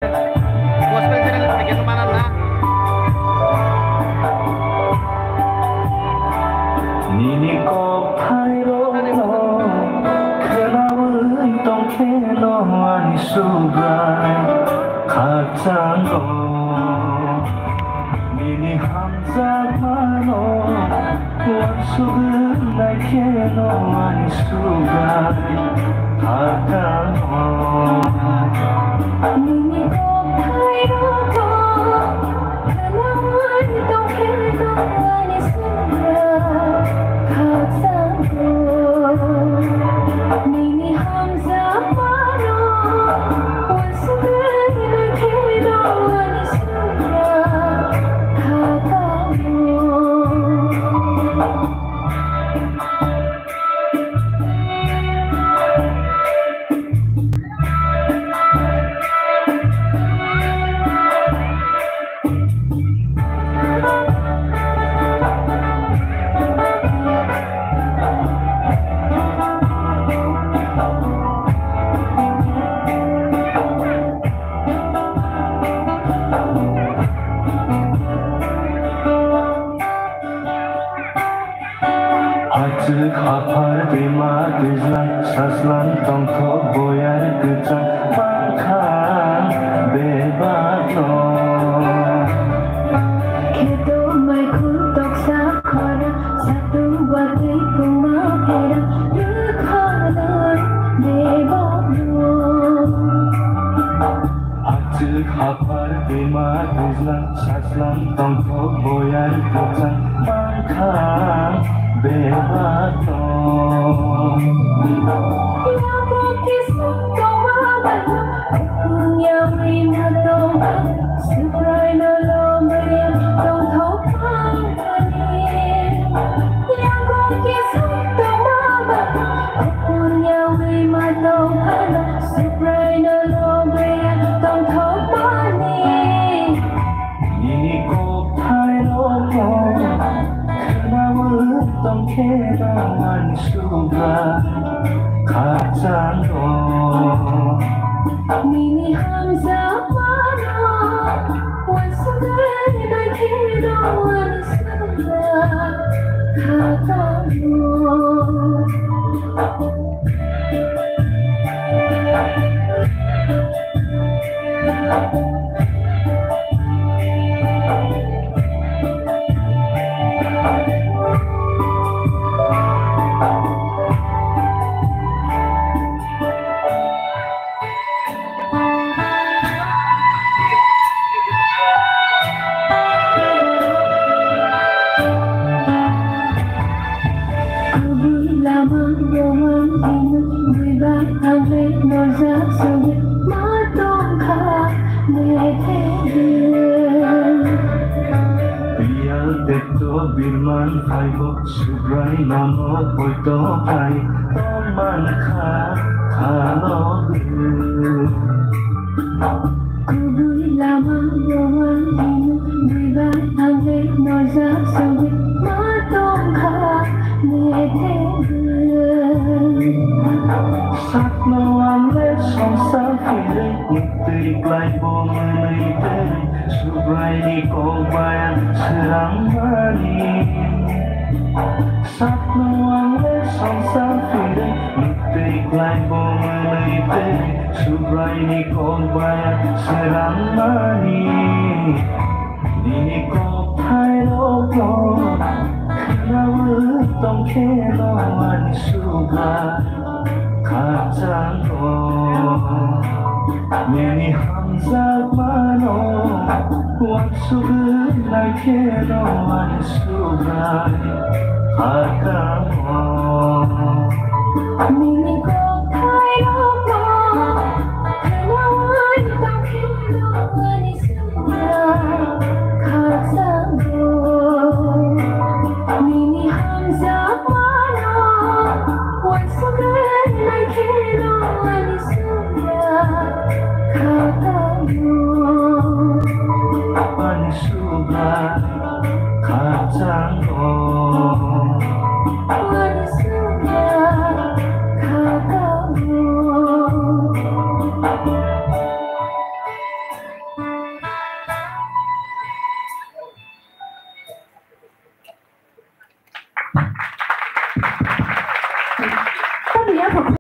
gospel channel থেকে তো বানান না 니니 꽃파이로 그나물 똥캐너 아니 수가 가짠거 니니 함자마노 원수은 날캐너 아니 수가 가짠거 니니 꽃파이로 그나물 똥캐너 아니 수가 Nini Hamza Mano once again I came on Isura Kakamo 아직 아파할 때만 그장 사슬한 덩커 보야를 그장 빵칸 내봐도 Kedo mai kutok sakara satu wati kumapera Lukhanan debabno 아직 아파할 때만 그장 사슬한 덩커 보야를 그장 빵칸 내봐도 Yago kisuk kawabalo Punya winado Supray na lombriya Tong thopang kanin Yago kisuk kawabalo Punya winado Supray na lombriya Tong thopang kanin 니니 꽃파이로 그나물 똥캐러 아니 수가 가짠거 Nini Hamza Mano once again I came on Isura Kakamo Lamang yawan inu Diba ang red no zaksugi Matong ka Netegen 비알 때또 빌만 하이고 수브라이 나노 볼또 하이 또만 가노그 Kubuy lamang yawan inu Diba ang red no zaksugi Matong ka Netegen sakno amle somsa kire nikti klai bomai tere subrai ni kobayan serang mani sakno amle somsa kire nikti klai bomai tere subrai ni kobayan serang mani nini ko pairo ko 나를 똥캐러 아니 수가 가짠거 내니 함자마노 원수은 날캐러 아니 수가 가까워 Nini 꽃파이로 그나물 똥캐러 아니 수라 가짜고 Nini Hamza Mano once again I came on Isura Kakamo 아니 수가 가짠거 Isura Kakamo ของ